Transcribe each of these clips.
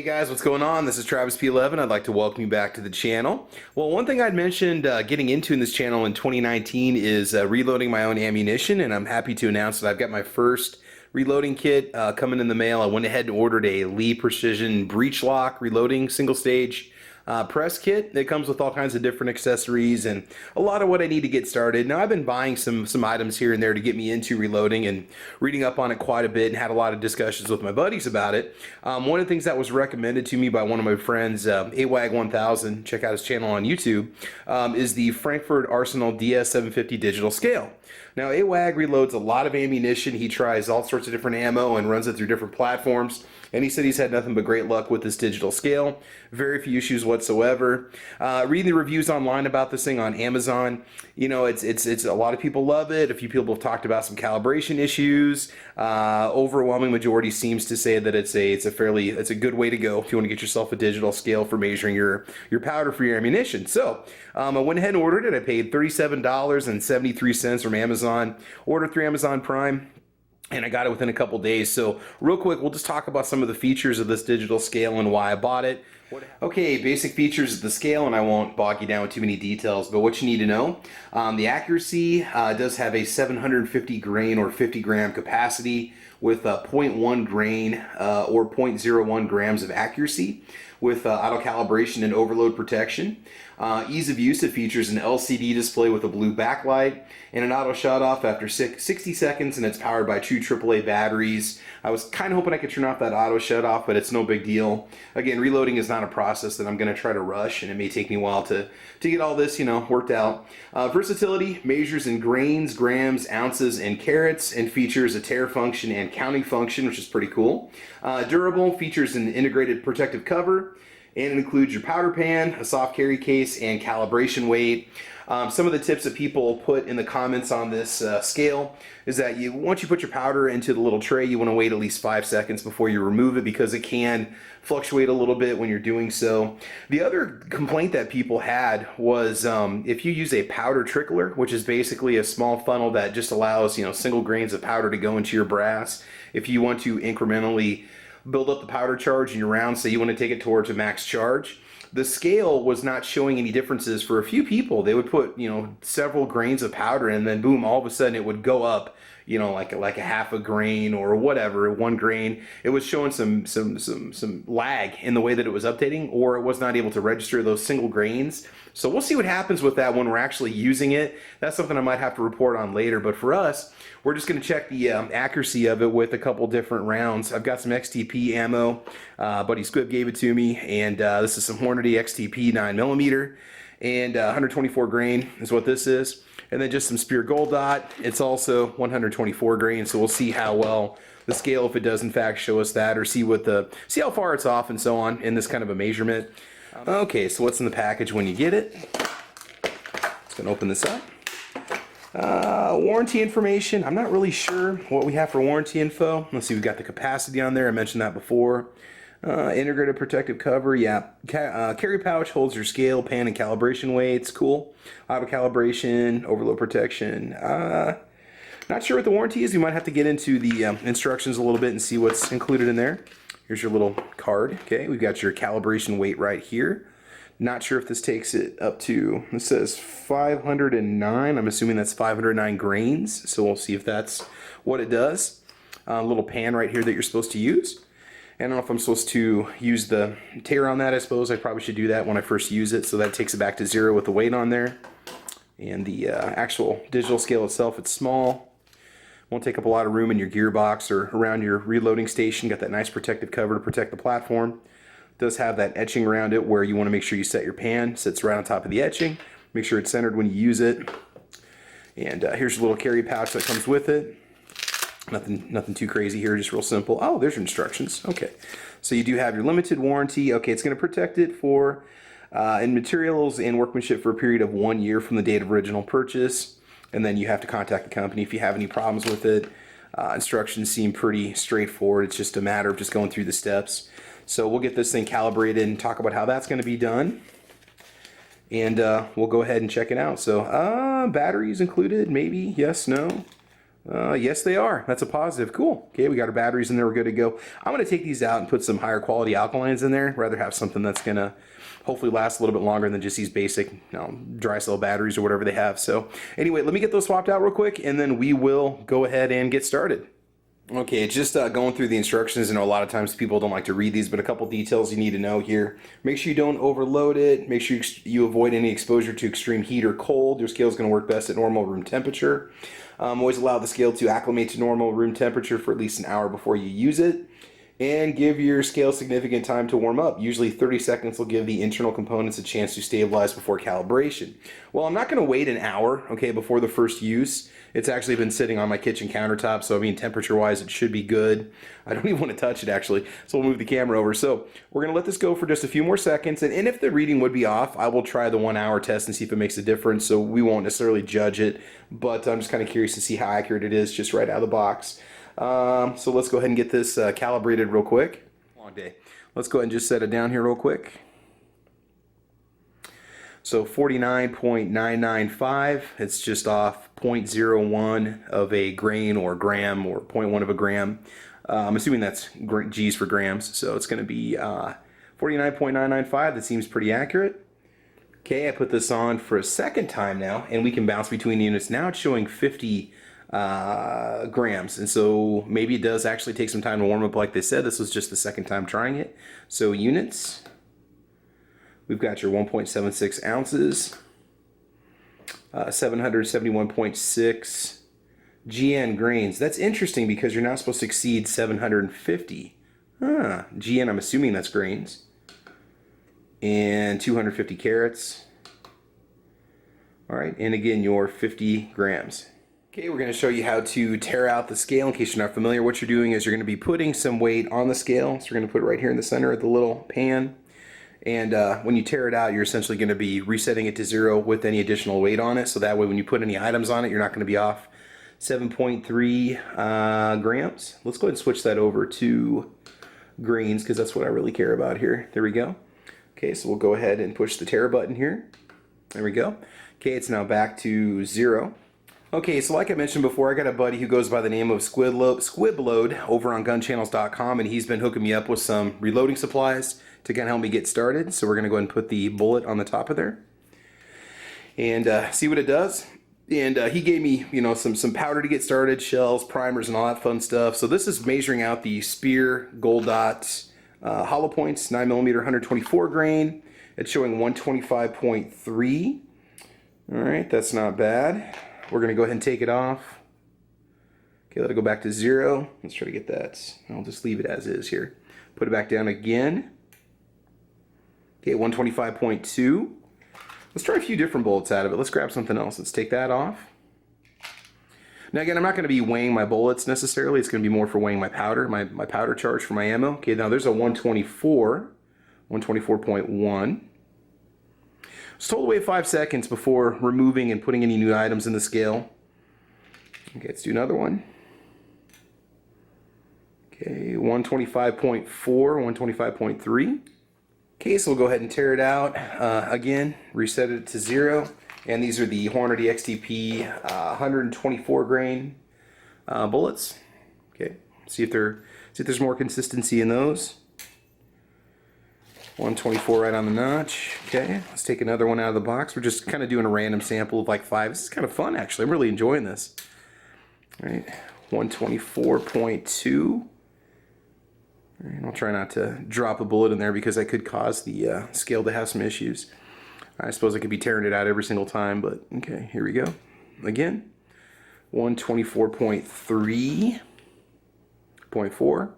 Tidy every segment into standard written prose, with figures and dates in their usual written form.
Hey guys, what's going on? This is Travis P11. I'd like to welcome you back to the channel. Well, one thing I'd mentioned getting into in this channel in 2019 is reloading my own ammunition, and I'm happy to announce that I've got my first reloading kit coming in the mail. I went ahead and ordered a Lee Precision breech lock reloading single stage press kit. It comes with all kinds of different accessories and a lot of what I need to get started. Now, I've been buying some items here and there to get me into reloading and reading up on it quite a bit and had a lot of discussions with my buddies about it. One of the things that was recommended to me by one of my friends, AWAG1000, check out his channel on YouTube, is the Frankford Arsenal DS 750 digital scale. Now, AWAG reloads a lot of ammunition. He tries all sorts of different ammo and runs it through different platforms. And he said he's had nothing but great luck with this digital scale. Very few issues whatsoever. Reading the reviews online about this thing on Amazon, you know, it's a lot of people love it. A few people have talked about some calibration issues. Overwhelming majority seems to say that it's a good way to go if you want to get yourself a digital scale for measuring your powder for your ammunition. So I went ahead and ordered it. I paid $37.73 from Amazon. Ordered through Amazon Prime. And I got it within a couple days. So real quick, we'll just talk about some of the features of this digital scale and why I bought it. Okay, basic features of the scale, and I won't bog you down with too many details, but what you need to know. The accuracy does have a 750 grain or 50 gram capacity with 0.1 grain or 0.01 grams of accuracy with auto calibration and overload protection. Ease of use, it features an LCD display with a blue backlight and an auto shut off after 60 seconds, and it's powered by two AAA batteries. I was kind of hoping I could turn off that auto shut off, but it's no big deal. Again, reloading is not a process that I'm going to try to rush, and it may take me a while to get all this, worked out. Versatility measures in grains, grams, ounces, and carats, and features a tare function and counting function, which is pretty cool. Durable features an integrated protective cover, and it includes your powder pan, a soft carry case, and calibration weight. Some of the tips that people put in the comments on this scale is that once you put your powder into the little tray, you want to wait at least 5 seconds before you remove it because it can fluctuate a little bit when you're doing so. The other complaint that people had was if you use a powder trickler, which is basically a small funnel that just allows single grains of powder to go into your brass. If you want to incrementally build up the powder charge in your round, say you want to take it towards a max charge, the scale was not showing any differences for a few people. They would put several grains of powder in, and then boom, all of a sudden it would go up like a half a grain or whatever, 1 grain. It was showing some lag in the way that it was updating, or it was not able to register those single grains. So we'll see what happens with that when we're actually using it. That's something I might have to report on later, but for us, we're just going to check the accuracy of it with a couple different rounds. I've got some XTP ammo. Buddy Squib gave it to me, and this is some Hornady XTP 9mm, and 124 grain is what this is. And then just some Spear Gold Dot. It's also 124 grain, so we'll see how well the scale, if it does in fact show us that, or see how far it's off and so on in this kind of a measurement. Okay, so what's in the package when you get it? Just gonna open this up. Warranty information. I'm not really sure what we have for warranty info. Let's see, we've got the capacity on there. I mentioned that before. Integrated protective cover, yeah. Carry pouch holds your scale, pan, and calibration weights. Cool. Auto calibration, overload protection. Not sure what the warranty is. You might have to get into the instructions a little bit and see what's included in there. Here's your little card. Okay, we've got your calibration weight right here. Not sure if this takes it up to, it says 509. I'm assuming that's 509 grains. So we'll see if that's what it does. A little pan right here that you're supposed to use. I don't know if I'm supposed to use the tare on that. I suppose I probably should do that when I first use it, so that takes it back to 0 with the weight on there. And the actual digital scale itself, it's small. Won't take up a lot of room in your gearbox or around your reloading station. Got that nice protective cover to protect the platform. It does have that etching around it where you want to make sure you set your pan. Sits right on top of the etching. Make sure it's centered when you use it. And here's your little carry pouch that comes with it. Nothing too crazy here, just real simple. Oh, there's your instructions. Okay, so you do have your limited warranty. Okay, it's going to protect it for in materials and workmanship for a period of 1 year from the date of original purchase, and then you have to contact the company if you have any problems with it. Instructions seem pretty straightforward. It's just a matter of just going through the steps. So we'll get this thing calibrated and talk about how that's going to be done, and we'll go ahead and check it out. So batteries included, maybe, yes, no. Yes, they are. That's a positive. Cool. Okay, we got our batteries in there. We're good to go. I'm going to take these out and put some higher quality alkalines in there. Rather have something that's going to hopefully last a little bit longer than just these basic, dry cell batteries or whatever they have. So anyway, let me get those swapped out real quick, and then we will go ahead and get started. Okay, just going through the instructions. I know a lot of times people don't like to read these, but a couple details you need to know here. Make sure you don't overload it. Make sure you avoid any exposure to extreme heat or cold. Your scale is going to work best at normal room temperature. Always allow the scale to acclimate to normal room temperature for at least an hour before you use it. And give your scale significant time to warm up. Usually 30 seconds will give the internal components a chance to stabilize before calibration. Well, I'm not going to wait an hour, okay, before the first use. It's actually been sitting on my kitchen countertop, so I mean, temperature-wise, it should be good. I don't even want to touch it, actually, so we'll move the camera over. So we're going to let this go for just a few more seconds, and if the reading would be off, I will try the 1 hour test and see if it makes a difference, so we won't necessarily judge it, but I'm just kind of curious to see how accurate it is just right out of the box. So let's go ahead and get this calibrated real quick. Long day. Let's go ahead and just set it down here real quick. So 49.995, it's just off 0.01 of a grain or gram, or 0.1 of a gram. I'm assuming that's G's for grams, so it's going to be 49.995. That seems pretty accurate. Okay, I put this on for a second time now, and we can bounce between the units. Now it's showing 50 grams, and so maybe it does actually take some time to warm up. Like they said, this was just the second time trying it. So units, we've got your 1.76 ounces, 771.6 GN grains. That's interesting because you're not supposed to exceed 750. GN, I'm assuming that's grains. And 250 carats. All right, and again, your 50 grams. Okay, we're going to show you how to tear out the scale. In case you're not familiar, what you're doing is you're going to be putting some weight on the scale. So we're going to put it right here in the center of the little pan. And when you tear it out, you're essentially going to be resetting it to 0 with any additional weight on it. So that way when you put any items on it, you're not going to be off 7.3 grams. Let's go ahead and switch that over to grains because that's what I really care about here. There we go. Okay, so we'll go ahead and push the tear button here. There we go. Okay, it's now back to 0. Okay, so like I mentioned before, I got a buddy who goes by the name of Squibload over on gunchannels.com, and he's been hooking me up with some reloading supplies to kind of help me get started. So we're going to go ahead and put the bullet on the top of there and see what it does. And he gave me, some powder to get started, shells, primers, and all that fun stuff. So this is measuring out the Spear Gold Dot hollow points, 9mm 124 grain. It's showing 125.3. All right, that's not bad. We're going to go ahead and take it off. Okay, let it go back to 0. Let's try to get that. I'll just leave it as is here. Put it back down again. Okay, 125.2. Let's try a few different bullets out of it. Let's grab something else. Let's take that off. Now again, I'm not going to be weighing my bullets necessarily. It's going to be more for weighing my powder, my powder charge for my ammo. Okay, now there's a 124, 124.1. So hold wait 5 seconds before removing and putting any new items in the scale. Okay, let's do another one. Okay, 125.4, 125.3. Okay, so we'll go ahead and tear it out. Again, reset it to 0. And these are the Hornady XTP 124 grain bullets. Okay, see if there's more consistency in those. 124 right on the notch. Okay, let's take another one out of the box. We're just kind of doing a random sample of like 5. This is kind of fun, actually. I'm really enjoying this. All right, 124.2. All right, I'll try not to drop a bullet in there because I could cause the scale to have some issues. I suppose I could be tearing it out every single time, but okay, here we go. Again, 124.3.4.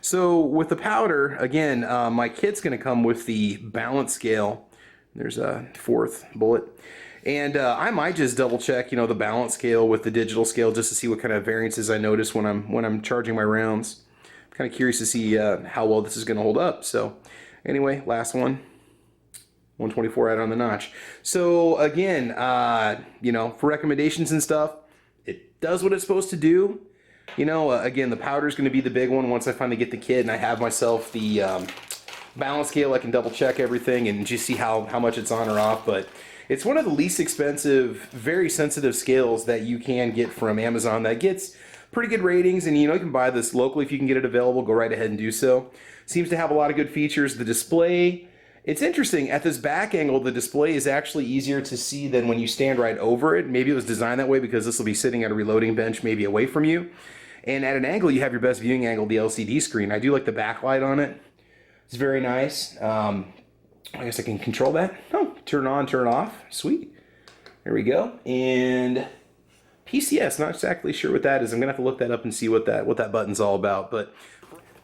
So with the powder, again, my kit's going to come with the balance scale. There's a 4th bullet. And I might just double check, the balance scale with the digital scale just to see what kind of variances I notice when I'm charging my rounds. I'm kind of curious to see how well this is going to hold up. So anyway, last one. 124 right on the notch. So again, for recommendations and stuff, it does what it's supposed to do. Again, the powder is going to be the big one once I finally get the kit and I have myself the balance scale. I can double check everything and just see how much it's on or off. But It's one of the least expensive, very sensitive scales that you can get from Amazon that gets pretty good ratings, and you can buy this locally if you can get it available. Go right ahead and do so. Seems to have a lot of good features. The display, it's interesting. At this back angle, the display is actually easier to see than when you stand right over it. Maybe it was designed that way because this will be sitting at a reloading bench, maybe away from you. And at an angle, you have your best viewing angle, the LCD screen. I do like the backlight on it. It's very nice. I guess I can control that. Oh, turn on, turn off. Sweet. There we go. And PCS, not exactly sure what that is. I'm gonna have to look that up and see what that button's all about. But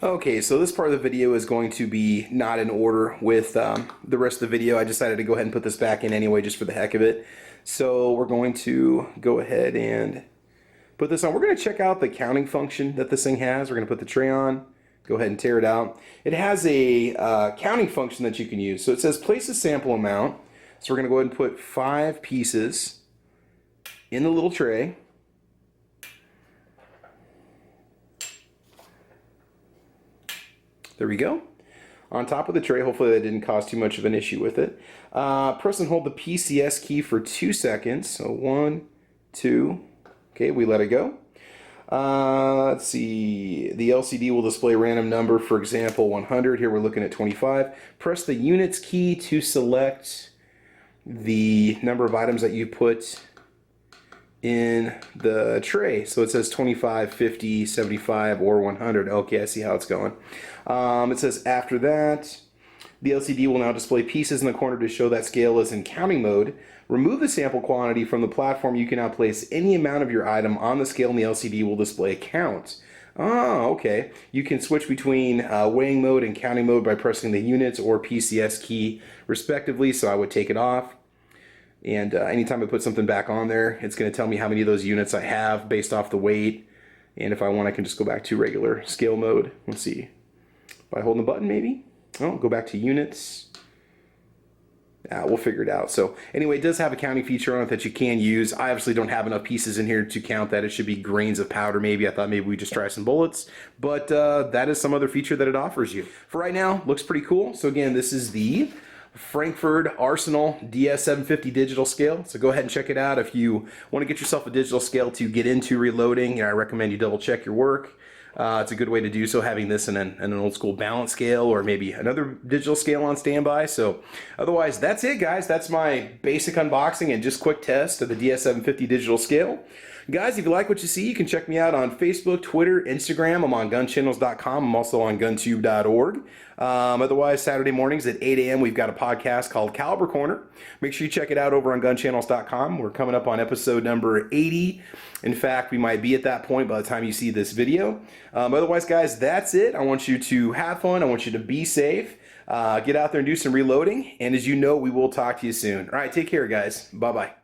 okay, so this part of the video is going to be not in order with the rest of the video. I decided to go ahead and put this back in anyway, just for the heck of it. So we're going to go ahead and put this on. We're going to check out the counting function that this thing has. We're going to put the tray on. Go ahead and tear it out. It has a counting function that you can use. So it says place a sample amount. So we're going to go ahead and put 5 pieces in the little tray. There we go. On top of the tray. Hopefully that didn't cause too much of an issue with it. Press and hold the PCS key for 2 seconds. So 1, 2. Okay, we let it go. Let's see, the LCD will display a random number, for example 100. Here we're looking at 25. Press the units key to select the number of items that you put in the tray. So it says 25, 50, 75, or 100. Okay, I see how it's going. It says after that, the LCD will now display pieces in the corner to show that scale is in counting mode. Remove the sample quantity from the platform. You can now place any amount of your item on the scale and the LCD will display a count. Oh, okay. You can switch between weighing mode and counting mode by pressing the units or PCS key respectively, so I would take it off. And anytime I put something back on there, it's going to tell me how many of those units I have based off the weight. And if I want, I can just go back to regular scale mode. Let's see. By holding the button, maybe? Oh, go back to units. We'll figure it out. So anyway, it does have a counting feature on it that you can use. I obviously don't have enough pieces in here to count that. It should be grains of powder maybe. I thought maybe we just try some bullets. But that is some other feature that it offers you. For right now, looks pretty cool. So again, this is the Frankford Arsenal DS 750 digital scale. So go ahead and check it out. If you want to get yourself a digital scale to get into reloading, I recommend you double check your work. It's a good way to do so, having this in an old school balance scale or maybe another digital scale on standby. So otherwise, that's it, guys. That's my basic unboxing and just quick test of the DS750 digital scale. Guys, if you like what you see, you can check me out on Facebook, Twitter, Instagram. I'm on gunchannels.com. I'm also on guntube.org. Otherwise, Saturday mornings at 8 a.m. we've got a podcast called Caliber Corner. Make sure you check it out over on gunchannels.com. We're coming up on episode number 80. In fact, we might be at that point by the time you see this video. Otherwise, guys, that's it. I want you to have fun. I want you to be safe. Get out there and do some reloading. And as you know, we will talk to you soon. All right, take care, guys. Bye-bye.